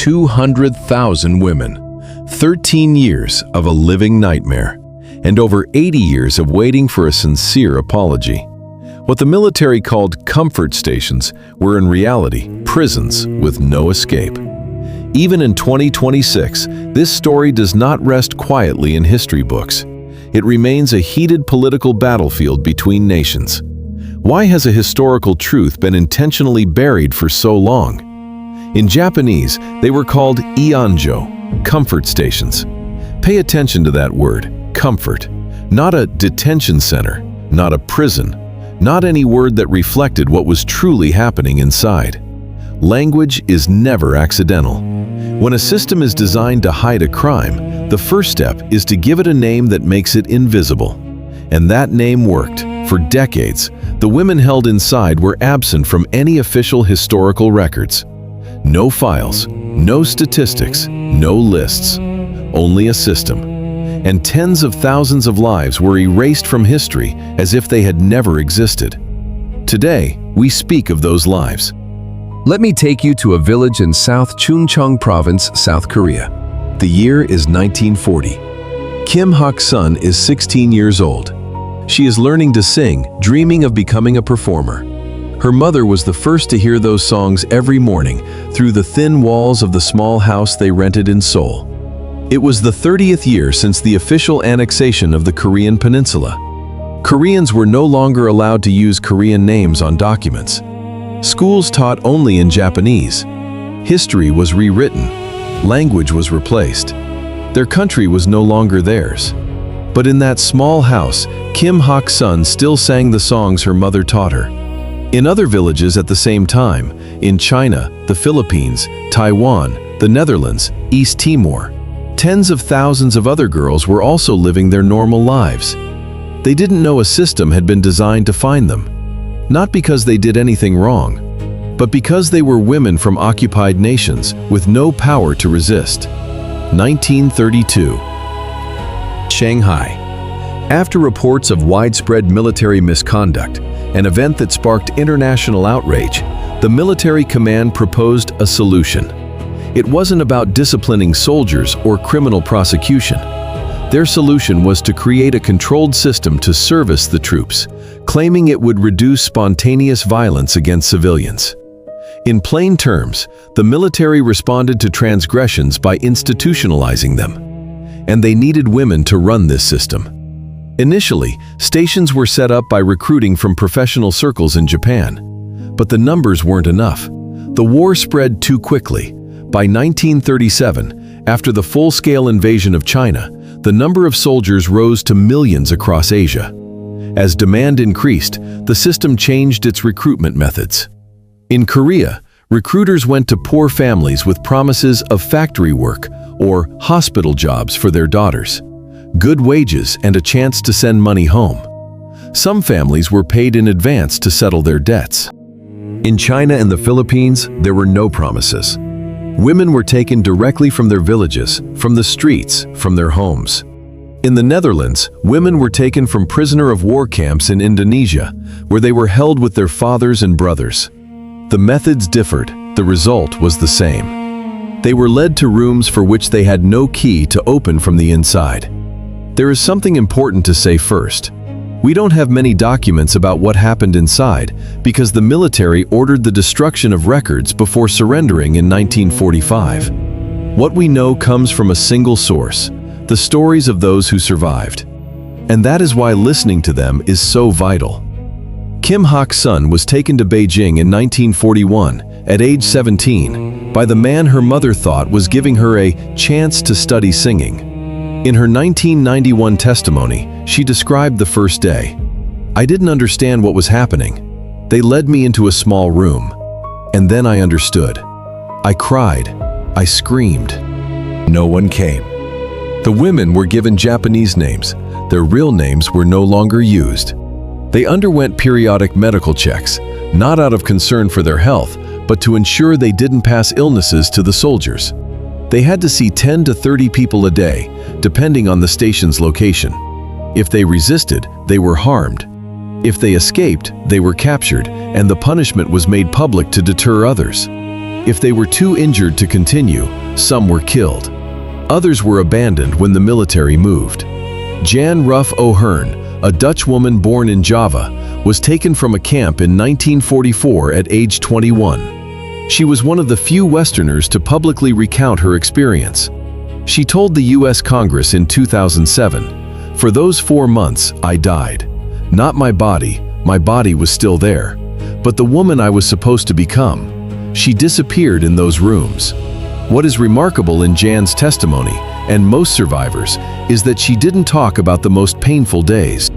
200,000 women, 13 years of a living nightmare, and over 80 years of waiting for a sincere apology. What the military called comfort stations were in reality prisons with no escape. Even in 2026, this story does not rest quietly in history books. It remains a heated political battlefield between nations. Why has a historical truth been intentionally buried for so long? In Japanese, they were called ianjo, comfort stations. Pay attention to that word, comfort. Not a detention center, not a prison, not any word that reflected what was truly happening inside. Language is never accidental. When a system is designed to hide a crime, the first step is to give it a name that makes it invisible. And that name worked. For decades, the women held inside were absent from any official historical records. No files, no statistics, no lists, only a system. And tens of thousands of lives were erased from history as if they had never existed. Today, we speak of those lives. Let me take you to a village in South Chungcheong Province, South Korea. The year is 1940. Kim Hak-sun is 16 years old. She is learning to sing, dreaming of becoming a performer. Her mother was the first to hear those songs every morning through the thin walls of the small house they rented in Seoul. It was the 30th year since the official annexation of the Korean peninsula. Koreans were no longer allowed to use Korean names on documents. Schools taught only in Japanese. History was rewritten. Language was replaced. Their country was no longer theirs. But in that small house, Kim Hak-sun still sang the songs her mother taught her. In other villages at the same time, in China, the Philippines, Taiwan, the Netherlands, East Timor, tens of thousands of other girls were also living their normal lives. They didn't know a system had been designed to find them. Not because they did anything wrong, but because they were women from occupied nations with no power to resist. 1932. Shanghai. After reports of widespread military misconduct, an event that sparked international outrage, the military command proposed a solution. It wasn't about disciplining soldiers or criminal prosecution. Their solution was to create a controlled system to service the troops, claiming it would reduce spontaneous violence against civilians. In plain terms, the military responded to transgressions by institutionalizing them. And they needed women to run this system. Initially, stations were set up by recruiting from professional circles in Japan. But the numbers weren't enough. The war spread too quickly. By 1937, after the full-scale invasion of China, the number of soldiers rose to millions across Asia. As demand increased, the system changed its recruitment methods. In Korea, recruiters went to poor families with promises of factory work or hospital jobs for their daughters, good wages and a chance to send money home. Some families were paid in advance to settle their debts. In China and the Philippines, there were no promises. Women were taken directly from their villages, from the streets, from their homes. In the Netherlands, women were taken from prisoner of war camps in Indonesia, where they were held with their fathers and brothers. The methods differed, the result was the same. They were led to rooms for which they had no key to open from the inside. There is something important to say first. We don't have many documents about what happened inside because the military ordered the destruction of records before surrendering in 1945. What we know comes from a single source, the stories of those who survived. And that is why listening to them is so vital. Kim Hak-sun was taken to Beijing in 1941, at age 17, by the man her mother thought was giving her a chance to study singing. In her 1991 testimony, she described the first day. "I didn't understand what was happening. They led me into a small room. And then I understood. I cried. I screamed. No one came." The women were given Japanese names. Their real names were no longer used. They underwent periodic medical checks, not out of concern for their health, but to ensure they didn't pass illnesses to the soldiers. They had to see 10 to 30 people a day, depending on the station's location. If they resisted, they were harmed. If they escaped, they were captured, and the punishment was made public to deter others. If they were too injured to continue, some were killed. Others were abandoned when the military moved. Jan Ruff O'Hearn, a Dutch woman born in Java, was taken from a camp in 1944 at age 21. She was one of the few Westerners to publicly recount her experience. She told the U.S. Congress in 2007, "For those 4 months, I died. Not my body was still there, but the woman I was supposed to become. She disappeared in those rooms." What is remarkable in Jan's testimony, and most survivors, is that she didn't talk about the most painful days.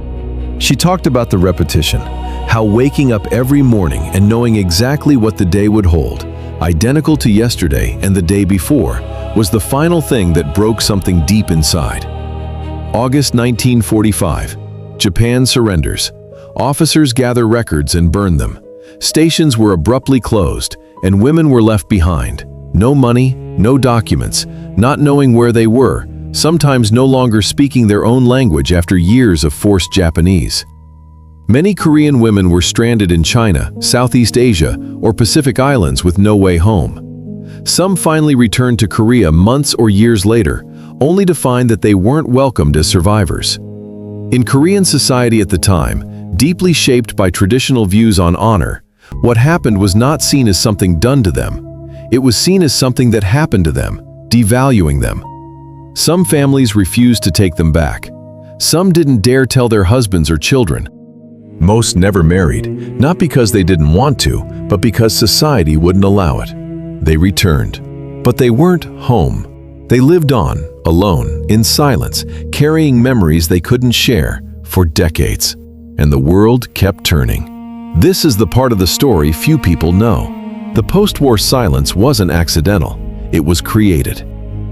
She talked about the repetition, how waking up every morning and knowing exactly what the day would hold, identical to yesterday and the day before, was the final thing that broke something deep inside. August 1945. Japan surrenders. Officers gather records and burn them. Stations were abruptly closed, and women were left behind. No money, no documents, not knowing where they were, sometimes no longer speaking their own language after years of forced Japanese. Many Korean women were stranded in China, Southeast Asia, or Pacific Islands with no way home. Some finally returned to Korea months or years later, only to find that they weren't welcomed as survivors. In Korean society at the time, deeply shaped by traditional views on honor, what happened was not seen as something done to them. It was seen as something that happened to them, devaluing them. Some families refused to take them back. Some didn't dare tell their husbands or children. Most never married, not because they didn't want to, but because society wouldn't allow it. They returned. But they weren't home. They lived on, alone, in silence, carrying memories they couldn't share for decades. And the world kept turning. This is the part of the story few people know. The post-war silence wasn't accidental. It was created.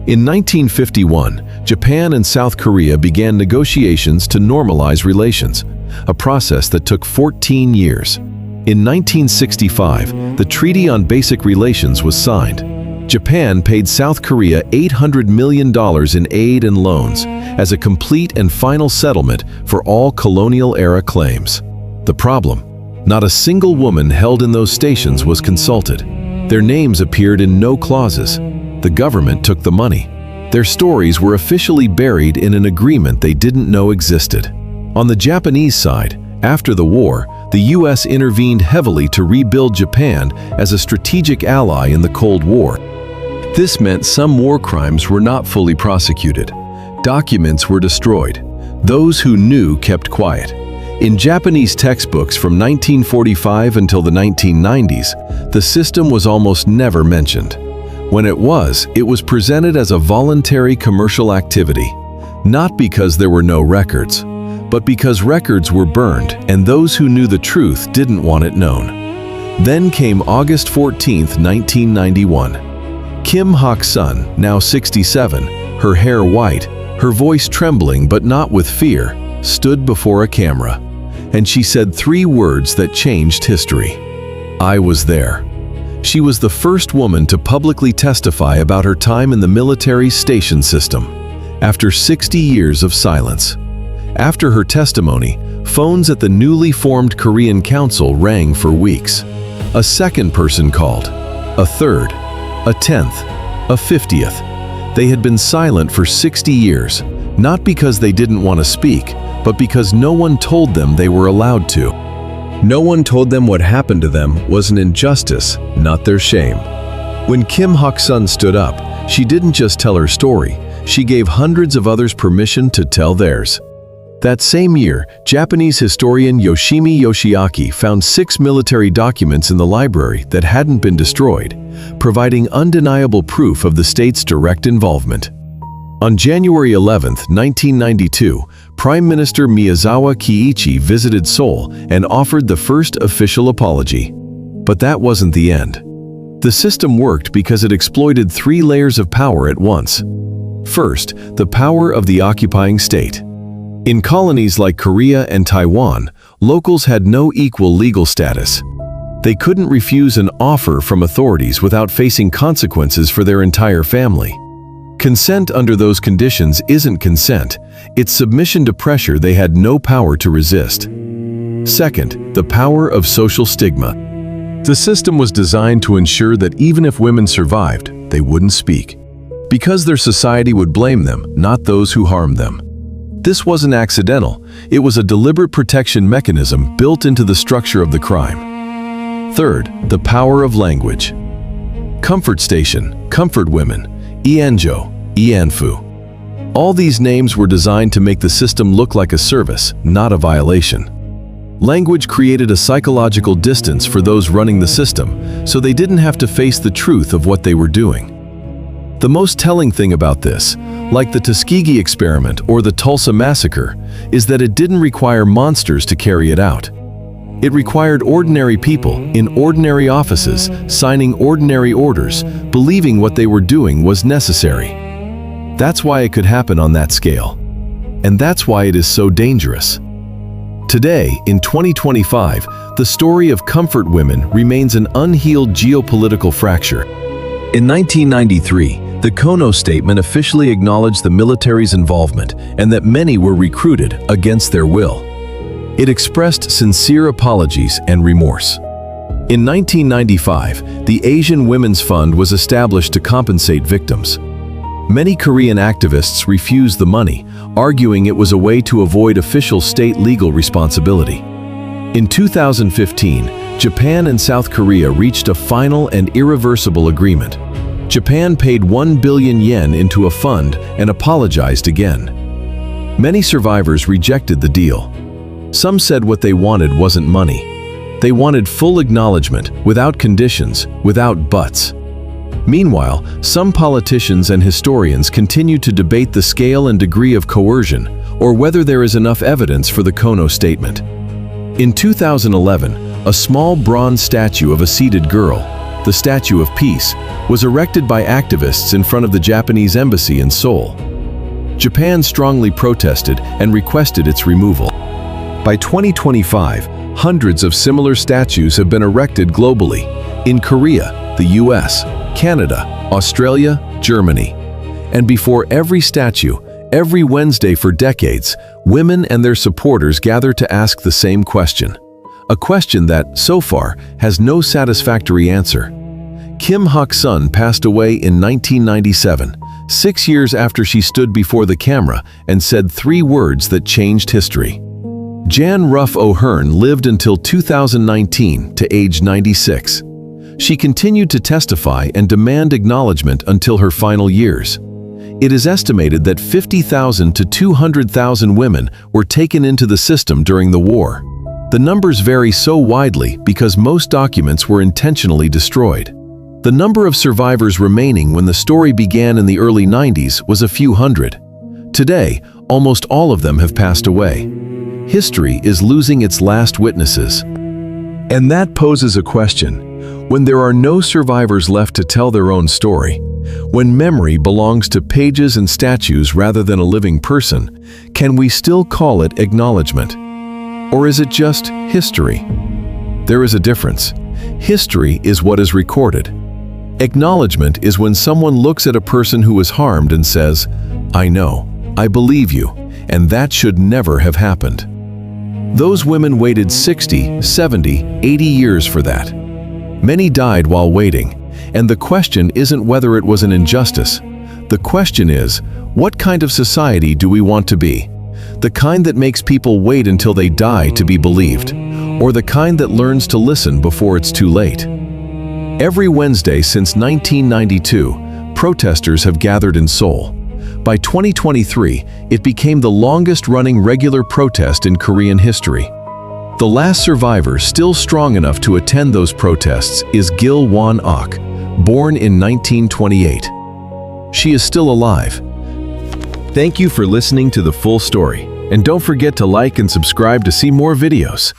In 1951, Japan and South Korea began negotiations to normalize relations, a process that took 14 years. In 1965, the Treaty on Basic Relations was signed. Japan paid South Korea $800 million in aid and loans as a complete and final settlement for all colonial-era claims. The problem? Not a single woman held in those stations was consulted. Their names appeared in no clauses. The government took the money. Their stories were officially buried in an agreement they didn't know existed. On the Japanese side, after the war, the U.S. intervened heavily to rebuild Japan as a strategic ally in the Cold War. This meant some war crimes were not fully prosecuted. Documents were destroyed. Those who knew kept quiet. In Japanese textbooks from 1945 until the 1990s, the system was almost never mentioned. When it was presented as a voluntary commercial activity, not because there were no records, but because records were burned and those who knew the truth didn't want it known. Then came August 14, 1991. Kim Hak-sun, now 67, her hair white, her voice trembling but not with fear, stood before a camera. And she said 3 words that changed history. I was there. She was the first woman to publicly testify about her time in the military station system, after 60 years of silence. After her testimony, phones at the newly formed Korean Council rang for weeks. A second person called, a third, a 10th, a 50th. They had been silent for 60 years, not because they didn't want to speak, but because no one told them they were allowed to. No one told them what happened to them was an injustice, not their shame. When Kim Hak-sun stood up, she didn't just tell her story, she gave hundreds of others permission to tell theirs. That same year, Japanese historian Yoshimi Yoshiaki found 6 military documents in the library that hadn't been destroyed, providing undeniable proof of the state's direct involvement. On January 11, 1992, Prime Minister Miyazawa Kiichi visited Seoul and offered the first official apology. But that wasn't the end. The system worked because it exploited 3 layers of power at once. First, the power of the occupying state. In colonies like Korea and Taiwan, locals had no equal legal status. They couldn't refuse an offer from authorities without facing consequences for their entire family. Consent under those conditions isn't consent, it's submission to pressure they had no power to resist. Second, the power of social stigma. The system was designed to ensure that even if women survived, they wouldn't speak, because their society would blame them, not those who harmed them. This wasn't accidental. It was a deliberate protection mechanism built into the structure of the crime. Third, the power of language. Comfort station, comfort women, ianjo, ianfu. All these names were designed to make the system look like a service, not a violation. Language created a psychological distance for those running the system, so they didn't have to face the truth of what they were doing. The most telling thing about this, like the Tuskegee experiment or the Tulsa massacre, is that it didn't require monsters to carry it out. It required ordinary people in ordinary offices, signing ordinary orders, believing what they were doing was necessary. That's why it could happen on that scale. And that's why it is so dangerous. Today, in 2025, the story of comfort women remains an unhealed geopolitical fracture. In 1993, the Kono Statement officially acknowledged the military's involvement and that many were recruited against their will. It expressed sincere apologies and remorse. In 1995, the Asian Women's Fund was established to compensate victims. Many Korean activists refused the money, arguing it was a way to avoid official state legal responsibility. In 2015, Japan and South Korea reached a final and irreversible agreement. Japan paid 1 billion yen into a fund and apologized again. Many survivors rejected the deal. Some said what they wanted wasn't money. They wanted full acknowledgement, without conditions, without buts. Meanwhile, some politicians and historians continue to debate the scale and degree of coercion, or whether there is enough evidence for the Kono Statement. In 2011, a small bronze statue of a seated girl, the Statue of Peace, was erected by activists in front of the Japanese embassy in Seoul. Japan strongly protested and requested its removal. By 2025, hundreds of similar statues have been erected globally, in Korea, the US, Canada, Australia, Germany. And before every statue, every Wednesday for decades, women and their supporters gather to ask the same question. A question that, so far, has no satisfactory answer. Kim Hak-sun passed away in 1997, 6 years after she stood before the camera and said 3 words that changed history. Jan Ruff O'Hearn lived until 2019 to age 96. She continued to testify and demand acknowledgement until her final years. It is estimated that 50,000 to 200,000 women were taken into the system during the war. The numbers vary so widely because most documents were intentionally destroyed. The number of survivors remaining when the story began in the early 90s was a few hundred. Today, almost all of them have passed away. History is losing its last witnesses. And that poses a question. When there are no survivors left to tell their own story, when memory belongs to pages and statues rather than a living person, can we still call it acknowledgement? Or is it just history? There is a difference. History is what is recorded. Acknowledgement is when someone looks at a person who was harmed and says, "I know, I believe you, and that should never have happened." Those women waited 60, 70, 80 years for that. Many died while waiting, and the question isn't whether it was an injustice. The question is, what kind of society do we want to be? The kind that makes people wait until they die to be believed, or the kind that learns to listen before it's too late? Every Wednesday since 1992, protesters have gathered in Seoul. By 2023, it became the longest-running regular protest in Korean history. The last survivor still strong enough to attend those protests is Gil Won-ok, born in 1928. She is still alive. Thank you for listening to the full story, and don't forget to like and subscribe to see more videos.